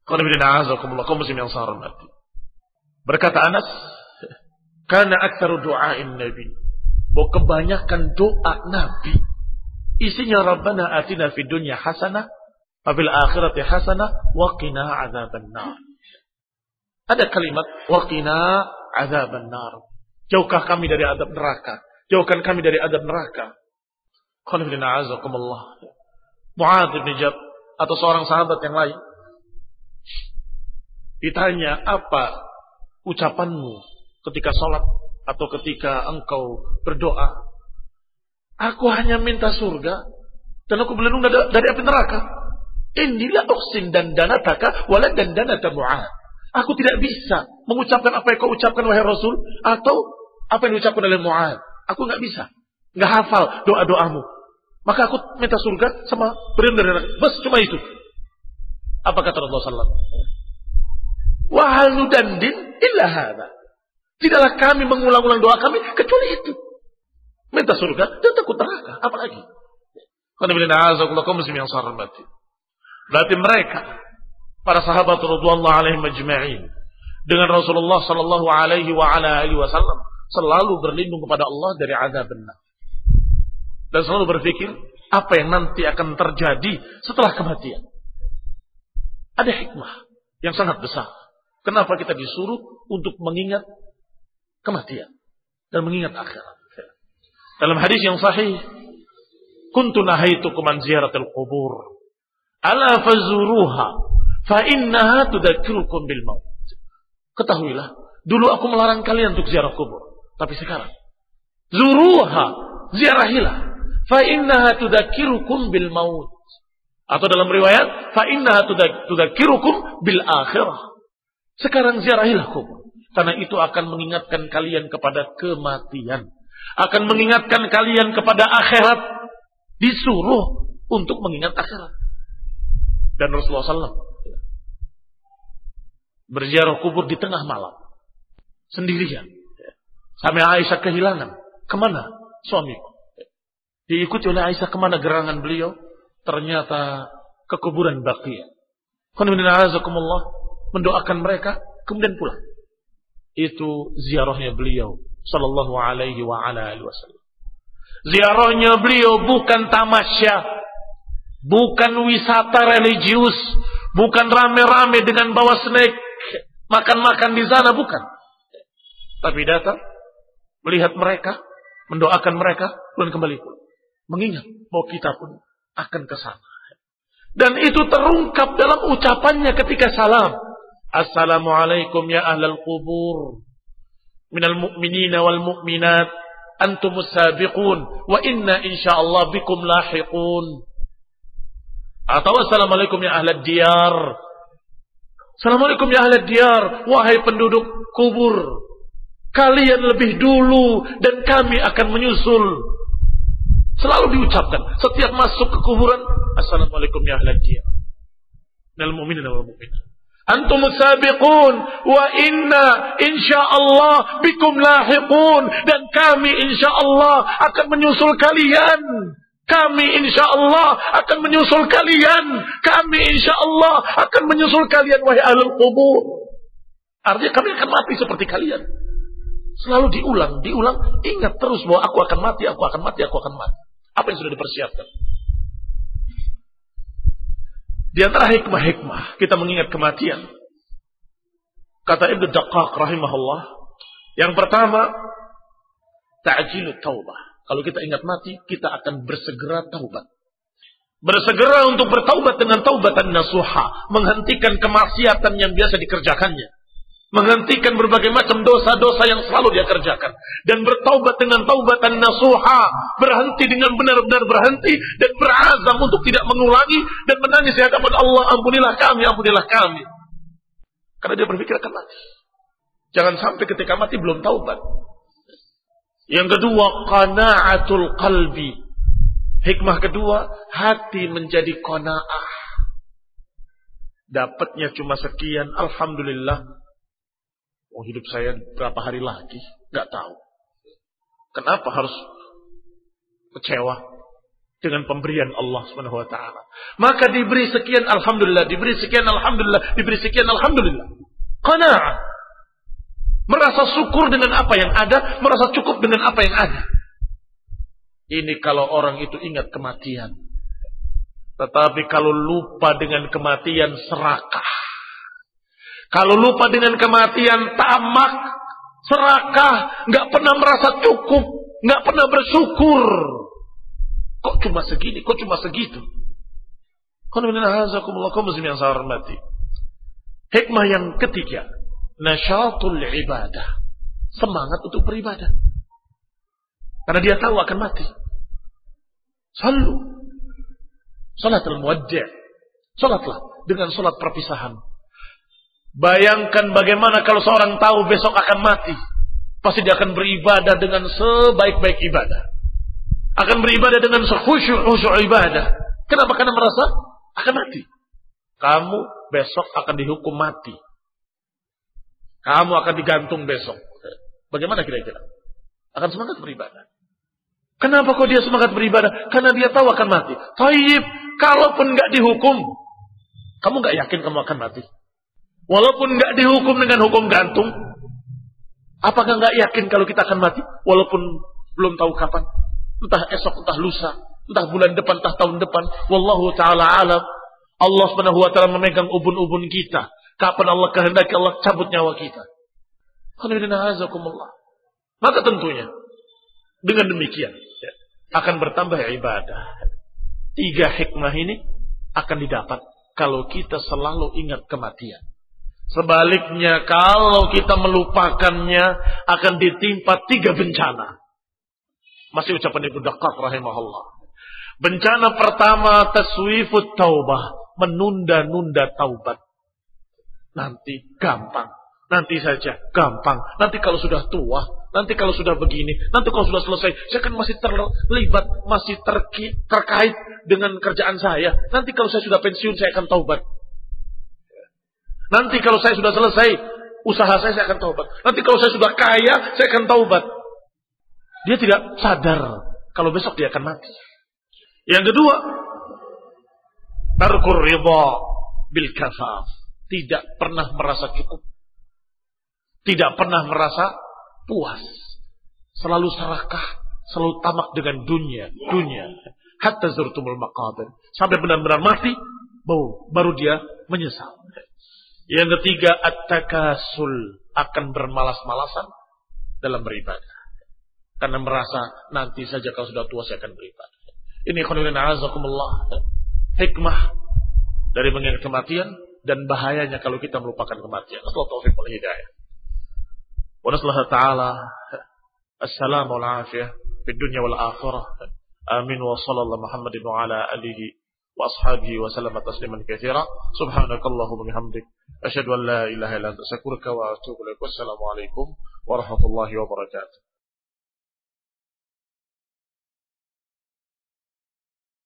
Kaum muslim yang saya hormati. Berkata Anas, karena aktsaru du'ain Nabi, bahwa kebanyakan doa Nabi isinya Rabbana atina fid dunya hasanah wa fil akhirati hasanah wa qina adzabannar. Ada kalimat wa qina adzabannar. Jauhkah kami dari azab neraka. Jauhkan kami dari azab neraka. Qul inna a'azakumullah. Mu'adz bin Jabal atau seorang sahabat yang lain ditanya, apa ucapanmu ketika sholat atau ketika engkau berdoa? Aku hanya minta surga dan aku berlindung dari api neraka. Inilah uksin dan danataka wala dan danata Mu'adz. Aku tidak bisa mengucapkan apa yang kau ucapkan wahai Rasul, atau apa yang diucapkan oleh Mu'adz. Aku nggak bisa, nggak hafal doa-doamu. Maka aku minta surga sama berlindung dari neraka. Bas, cuma itu. Apa kata Rasulullah SAW? Wa hal nudandin illa hadza. Tidaklah kami mengulang-ulang doa kami kecuali itu. Minta surga dan takut neraka. Apalagi? Berarti mereka, para sahabat radhiyallahu alaihim ajma'in, dengan Rasulullah sallallahu alaihi wasallam selalu berlindung kepada Allah dari azab benar. Dan selalu berpikir apa yang nanti akan terjadi setelah kematian. Ada hikmah yang sangat besar. Kenapa kita disuruh untuk mengingat kematian dan mengingat akhirat. Dalam hadis yang sahih, kuntu nahaitukum an ziyaratil qubur, ala fazuruha, fa innaha tudzakirukum bil maut. Ketahuilah, dulu aku melarang kalian untuk ziarah kubur, tapi sekarang zuruha, ziarahilah, fa innaha tudzakirukum bil maut. Atau dalam riwayat, fa innaha tudzakirukum bil akhirah. Sekarang ziarahilah kubur, karena itu akan mengingatkan kalian kepada kematian, akan mengingatkan kalian kepada akhirat. Disuruh untuk mengingat akhirat. Dan Rasulullah SAW berziarah kubur di tengah malam, sendirian. Sampai Aisyah kehilangan, kemana suamiku? Diikuti oleh Aisyah, kemana gerangan beliau? Ternyata ke kuburan Baqiyah. Mendoakan mereka, kemudian pulang. Itu ziarahnya beliau sallallahu alaihi wasallam. Ziarahnya beliau bukan tamasya, bukan wisata religius, bukan rame-rame dengan bawa snack, makan-makan di sana, bukan. Tapi datang, melihat mereka, mendoakan mereka, dan kembali pulang. Mengingat bahwa kita pun akan ke sana. Dan itu terungkap dalam ucapannya ketika salam. Assalamualaikum ya ahlal qubur, minal mu'minina wal mu'minat, antumus sabiqun, wa inna insyaallah bikum lahiqun. Atau assalamualaikum ya ahlad diyar, assalamualaikum ya ahlad diyar, wahai penduduk kubur, kalian lebih dulu dan kami akan menyusul. Selalu diucapkan setiap masuk ke kuburan, assalamualaikum ya ahlad diyar, minal mu'minina wal mu'minat, antum sabiqun, wa inna insyaallah bikum lahiqun, dan kami insyaallah akan menyusul kalian. Kami insyaallah akan menyusul kalian. Kami insyaallah akan menyusul kalian wahai ahlul qubur. Artinya kami akan mati seperti kalian. Selalu diulang. Ingat terus bahwa aku akan mati, aku akan mati, aku akan mati. Apa yang sudah dipersiapkan? Di antara hikmah-hikmah kita mengingat kematian, kata Ibnu Daqqaq rahimahullah, yang pertama, ta'jilut taubah. Kalau kita ingat mati, kita akan bersegera taubat. Bersegera untuk bertaubat dengan taubatan nasuha, menghentikan kemaksiatan yang biasa dikerjakannya, menghentikan berbagai macam dosa-dosa yang selalu dia kerjakan, dan bertaubat dengan taubatan nasuha, berhenti dengan benar-benar berhenti dan berazam untuk tidak mengulangi dan menangis di hadapan Allah, ampunilah kami. Karena dia berpikir akan mati. Jangan sampai ketika mati belum taubat. Yang kedua, qana'atul qalbi. Hikmah kedua, hati menjadi qanaah. Dapatnya cuma sekian, alhamdulillah. Hidup saya berapa hari lagi? Gak tahu. Kenapa harus kecewa? dengan pemberian Allah Subhanahu wa taala. Maka diberi sekian alhamdulillah, diberi sekian alhamdulillah, diberi sekian alhamdulillah. Qanaah. Merasa syukur dengan apa yang ada, merasa cukup dengan apa yang ada. Ini kalau orang itu ingat kematian. Tetapi kalau lupa dengan kematian serakah. Kalau lupa dengan kematian tamak, serakah, nggak pernah merasa cukup, nggak pernah bersyukur. Kok cuma segini? Kok cuma segitu? Hikmah yang ketiga, nasyatul ibadah, semangat untuk beribadah. Karena dia tahu akan mati. Salatul muwaddi', salatlah dengan salat perpisahan. Bayangkan bagaimana kalau seorang tahu besok akan mati, pasti dia akan beribadah dengan sebaik-baik ibadah. Akan beribadah dengan sekhusyuk ibadah. Kenapa? Karena merasa akan mati. Kamu besok akan dihukum mati. Kamu akan digantung besok. Bagaimana kira-kira? Akan semangat beribadah. Kenapa kok dia semangat beribadah? Karena dia tahu akan mati. Taib, kalaupun nggak dihukum, kamu nggak yakin kamu akan mati. Walaupun nggak dihukum dengan hukum gantung, apakah nggak yakin kalau kita akan mati? Walaupun belum tahu kapan. Entah esok, entah lusa, entah bulan depan, entah tahun depan. Wallahu ta'ala alam. Allah Subhanahu wa ta'ala memegang ubun-ubun kita. Kapan Allah kehendaki, Allah cabut nyawa kita. Maka tentunya dengan demikian akan bertambah ibadah. 3 hikmah ini akan didapat kalau kita selalu ingat kematian. Sebaliknya kalau kita melupakannya akan ditimpa 3 bencana. Masih ucapan Ibnu Daqqaq rahimahullah. Bencana pertama taswifut taubah, menunda-nunda taubat. Nanti gampang, nanti saja gampang. Nanti kalau sudah tua, nanti kalau sudah begini, nanti kalau sudah selesai, saya kan masih terlibat, masih terkait dengan kerjaan saya. Nanti kalau saya sudah pensiun, saya akan taubat. Nanti kalau saya sudah selesai usaha saya akan taubat. Nanti kalau saya sudah kaya, saya akan taubat. Dia tidak sadar kalau besok dia akan mati. Yang kedua, tarkur ridha bil kafaf. Tidak pernah merasa cukup. Tidak pernah merasa puas. Selalu serakah, selalu tamak dengan dunia. Hatta zurtumul maqabir. Sampai benar-benar mati, baru dia menyesal. Yang ketiga, at-takasul, akan bermalas-malasan dalam beribadah. Karena merasa nanti saja kalau sudah tua saya akan beribadah. Ini khairan azakumullah. Hikmah dari mengingat kematian dan bahayanya kalau kita melupakan kematian. Nasallahu taufiq wal hidayah. Wa nasallahu ta'ala as-salam wal afiyah fid dunya wal akhirah. Amin wa sallallahu Muhammadin wa ala alihi wa ashabihi wa sallama tasliman katsira. Subhanakallahumma bihamdik asyhadu an la ilaha illa anta astaghfiruka wa atubu ilaik. Wassalamu alaikum warahmatullahi wabarakatuh.